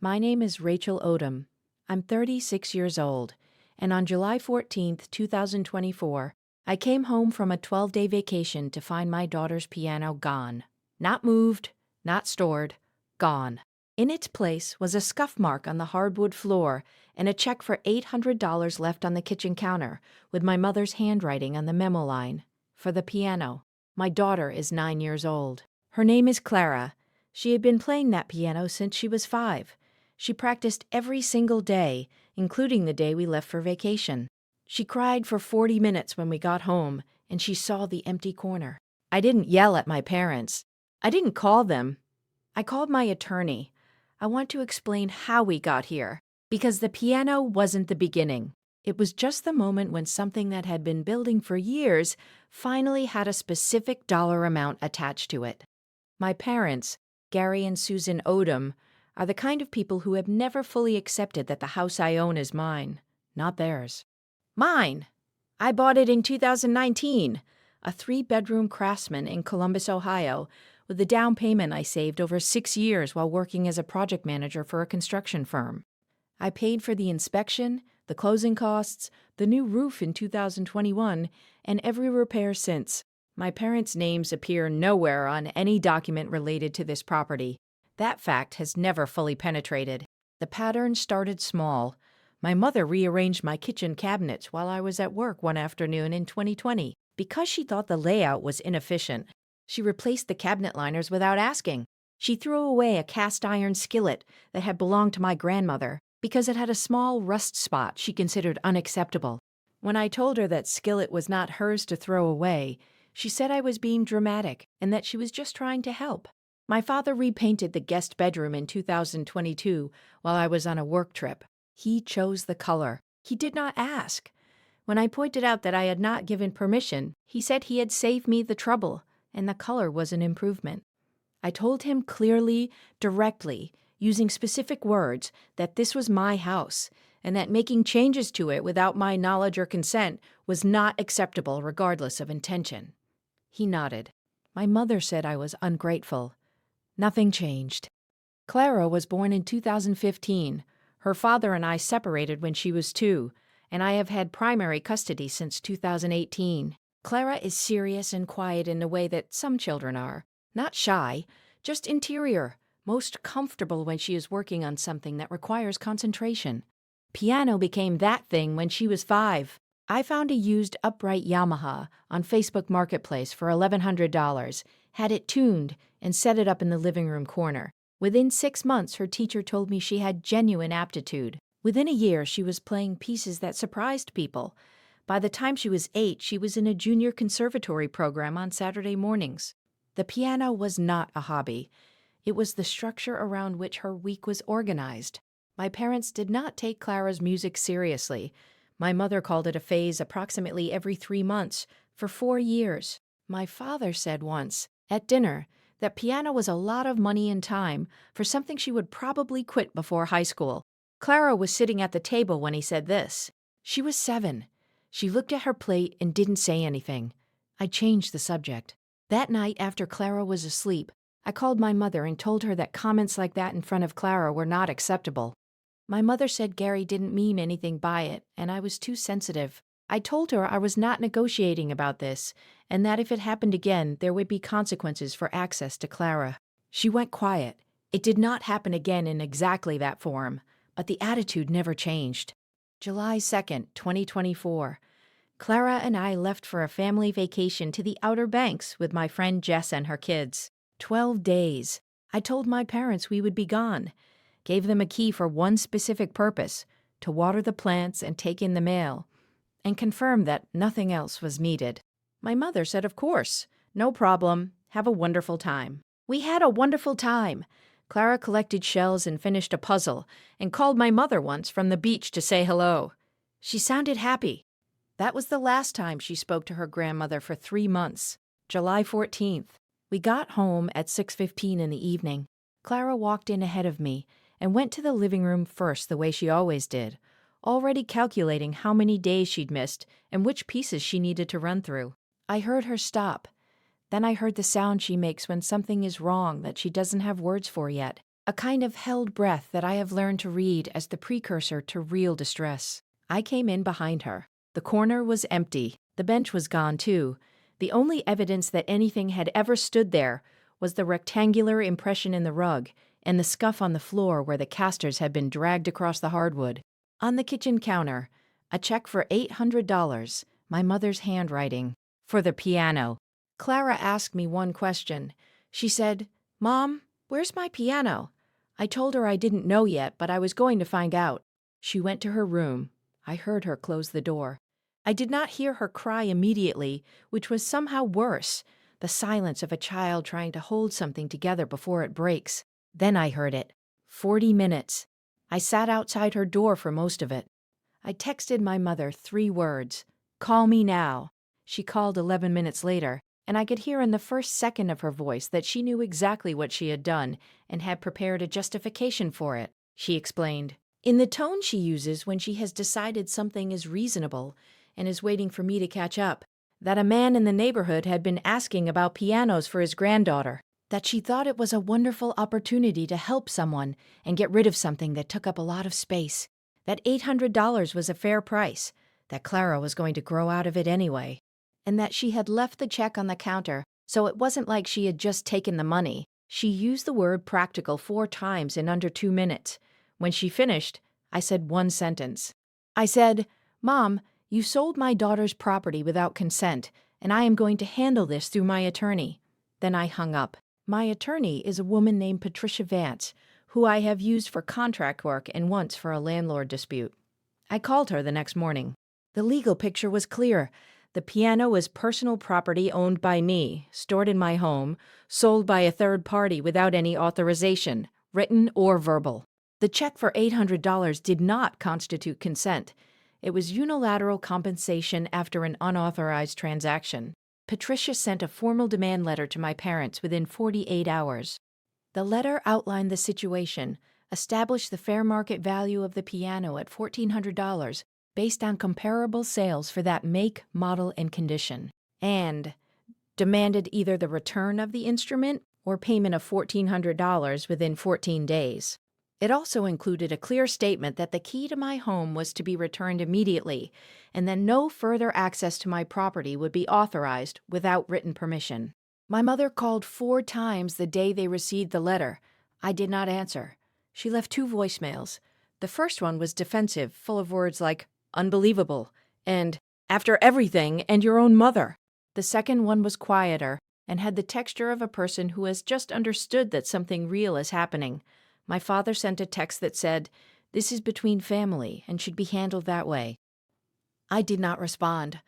My name is Rachel Odom. I'm 36 years old, and on July 14th, 2024, I came home from a 12-day vacation to find my daughter's piano gone. Not moved, not stored, gone. In its place was a scuff mark on the hardwood floor and a check for $800 left on the kitchen counter with my mother's handwriting on the memo line. For the piano. My daughter is 9 years old. Her name is Clara. She had been playing that piano since she was 5. She practiced every single day, including the day we left for vacation. She cried for 40 minutes when we got home, and she saw the empty corner. I didn't yell at my parents. I didn't call them. I called my attorney. I want to explain how we got here, because the piano wasn't the beginning. It was just the moment when something that had been building for years finally had a specific dollar amount attached to it. My parents, Gary and Susan Odom, are the kind of people who have never fully accepted that the house I own is mine, not theirs. Mine! I bought it in 2019, a 3-bedroom Craftsman in Columbus, Ohio, with the down payment I saved over 6 years while working as a project manager for a construction firm. I paid for the inspection, the closing costs, the new roof in 2021, and every repair since. My parents' names appear nowhere on any document related to this property. That fact has never fully penetrated. The pattern started small. My mother rearranged my kitchen cabinets while I was at work one afternoon in 2020 because she thought the layout was inefficient. She replaced the cabinet liners without asking. She threw away a cast iron skillet that had belonged to my grandmother because it had a small rust spot she considered unacceptable. When I told her that skillet was not hers to throw away, she said I was being dramatic and that she was just trying to help. My father repainted the guest bedroom in 2022 while I was on a work trip. He chose the color. He did not ask. When I pointed out that I had not given permission, he said he had saved me the trouble, and the color was an improvement. I told him clearly, directly, using specific words, that this was my house, and that making changes to it without my knowledge or consent was not acceptable regardless of intention. He nodded. My mother said I was ungrateful. Nothing changed. Clara was born in 2015. Her father and I separated when she was 2, and I have had primary custody since 2018. Clara is serious and quiet in the way that some children are. Not shy, just interior, most comfortable when she is working on something that requires concentration. Piano became that thing when she was 5. I found a used upright Yamaha on Facebook Marketplace for $1,100, had it tuned, and set it up in the living room corner. Within 6 months, her teacher told me she had genuine aptitude. Within a year, she was playing pieces that surprised people. By the time she was 8, she was in a junior conservatory program on Saturday mornings. The piano was not a hobby. It was the structure around which her week was organized. My parents did not take Clara's music seriously. My mother called it a phase approximately every 3 months for 4 years. My father said once, at dinner, that piano was a lot of money and time for something she would probably quit before high school. Clara was sitting at the table when he said this. She was 7. She looked at her plate and didn't say anything. I changed the subject. That night, after Clara was asleep, I called my mother and told her that comments like that in front of Clara were not acceptable. My mother said Gary didn't mean anything by it, and I was too sensitive. I told her I was not negotiating about this, and that if it happened again, there would be consequences for access to Clara. She went quiet. It did not happen again in exactly that form, but the attitude never changed. July 2nd, 2024. Clara and I left for a family vacation to the Outer Banks with my friend Jess and her kids. 12 days. I told my parents we would be gone. Gave them a key for one specific purpose, to water the plants and take in the mail, and confirmed that nothing else was needed. My mother said, of course, no problem, have a wonderful time. We had a wonderful time. Clara collected shells and finished a puzzle, and called my mother once from the beach to say hello. She sounded happy. That was the last time she spoke to her grandmother for 3 months. July 14th. We got home at 6:15 in the evening. Clara walked in ahead of me and went to the living room first the way she always did, already calculating how many days she'd missed and which pieces she needed to run through. I heard her stop. Then I heard the sound she makes when something is wrong that she doesn't have words for yet. a kind of held breath that I have learned to read as the precursor to real distress. I came in behind her. The corner was empty. The bench was gone, too. The only evidence that anything had ever stood there was the rectangular impression in the rug and the scuff on the floor where the casters had been dragged across the hardwood. On the kitchen counter, a check for $800, my mother's handwriting, for the piano. Clara asked me one question. She said, "Mom, where's my piano?" I told her I didn't know yet, but I was going to find out. She went to her room. I heard her close the door. I did not hear her cry immediately, which was somehow worse, the silence of a child trying to hold something together before it breaks. Then I heard it. 40 minutes. I sat outside her door for most of it. I texted my mother 3 words. "Call me now." She called 11 minutes later, and I could hear in the first second of her voice that she knew exactly what she had done and had prepared a justification for it. She explained, in the tone she uses when she has decided something is reasonable and is waiting for me to catch up, that a man in the neighborhood had been asking about pianos for his granddaughter, that she thought it was a wonderful opportunity to help someone and get rid of something that took up a lot of space, that $800 was a fair price, that Clara was going to grow out of it anyway, and that she had left the check on the counter, so it wasn't like she had just taken the money. She used the word practical 4 times in under 2 minutes. When she finished, I said one sentence. I said, "Mom, you sold my daughter's property without consent, and I am going to handle this through my attorney." Then I hung up. My attorney is a woman named Patricia Vance, who I have used for contract work and once for a landlord dispute. I called her the next morning. The legal picture was clear. The piano was personal property owned by me, stored in my home, sold by a third party without any authorization, written or verbal. The check for $800 did not constitute consent. It was unilateral compensation after an unauthorized transaction. Patricia sent a formal demand letter to my parents within 48 hours. The letter outlined the situation, established the fair market value of the piano at $1,400 based on comparable sales for that make, model, and condition, and demanded either the return of the instrument or payment of $1,400 within 14 days. It also included a clear statement that the key to my home was to be returned immediately, and that no further access to my property would be authorized without written permission. My mother called 4 times the day they received the letter. I did not answer. She left 2 voicemails. The first one was defensive, full of words like "unbelievable" and "after everything and your own mother." The second one was quieter and had the texture of a person who has just understood that something real is happening. My father sent a text that said, "This is between family and should be handled that way." I did not respond.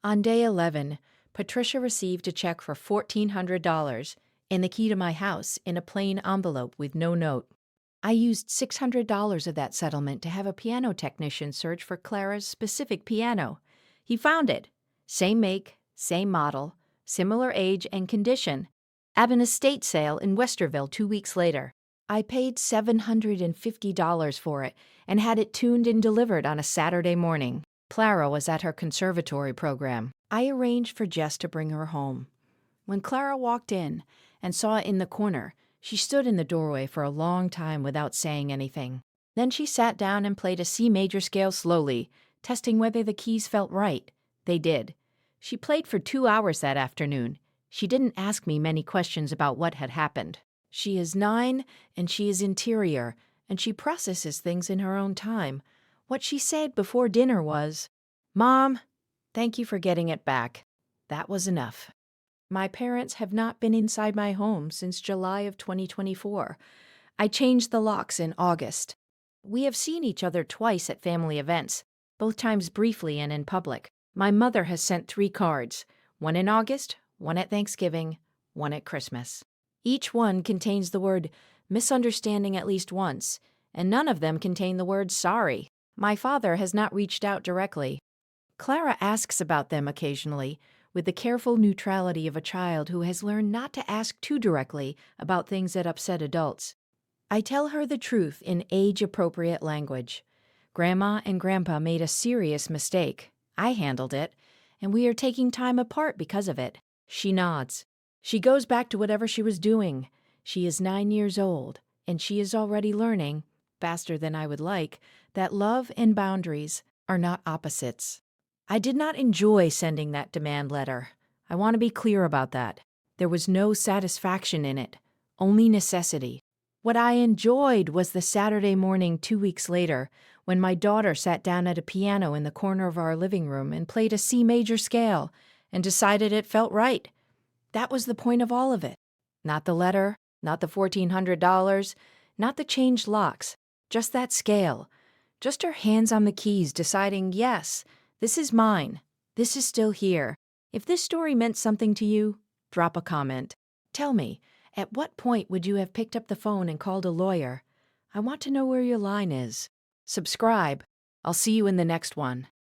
On day 11, Patricia received a check for $1,400 and the key to my house in a plain envelope with no note. I used $600 of that settlement to have a piano technician search for Clara's specific piano. He found it. Same make, same model, similar age and condition, at an estate sale in Westerville 2 weeks later. I paid $750 for it and had it tuned and delivered on a Saturday morning. Clara was at her conservatory program. I arranged for Jess to bring her home. When Clara walked in and saw it in the corner, she stood in the doorway for a long time without saying anything. Then she sat down and played a C major scale slowly, testing whether the keys felt right. They did. She played for 2 hours that afternoon. She didn't ask me many questions about what had happened. She is 9, and she is interior, and she processes things in her own time. What she said before dinner was, "Mom, thank you for getting it back." That was enough. My parents have not been inside my home since July of 2024. I changed the locks in August. We have seen each other twice at family events, both times briefly and in public. My mother has sent 3 cards, one in August, one at Thanksgiving, one at Christmas. Each one contains the word misunderstanding at least once, and none of them contain the word sorry. My father has not reached out directly. Clara asks about them occasionally, with the careful neutrality of a child who has learned not to ask too directly about things that upset adults. I tell her the truth in age-appropriate language. Grandma and Grandpa made a serious mistake. I handled it, and we are taking time apart because of it. She nods. She goes back to whatever she was doing. She is 9 years old. And she is already learning, faster than I would like, that love and boundaries are not opposites. I did not enjoy sending that demand letter. I want to be clear about that. There was no satisfaction in it, only necessity. What I enjoyed was the Saturday morning 2 weeks later when my daughter sat down at a piano in the corner of our living room and played a C major scale and decided it felt right. That was the point of all of it. Not the letter, not the $1,400, not the changed locks, just that scale. Just her hands on the keys deciding, yes, this is mine. This is still here. If this story meant something to you, drop a comment. Tell me, at what point would you have picked up the phone and called a lawyer? I want to know where your line is. Subscribe. I'll see you in the next one.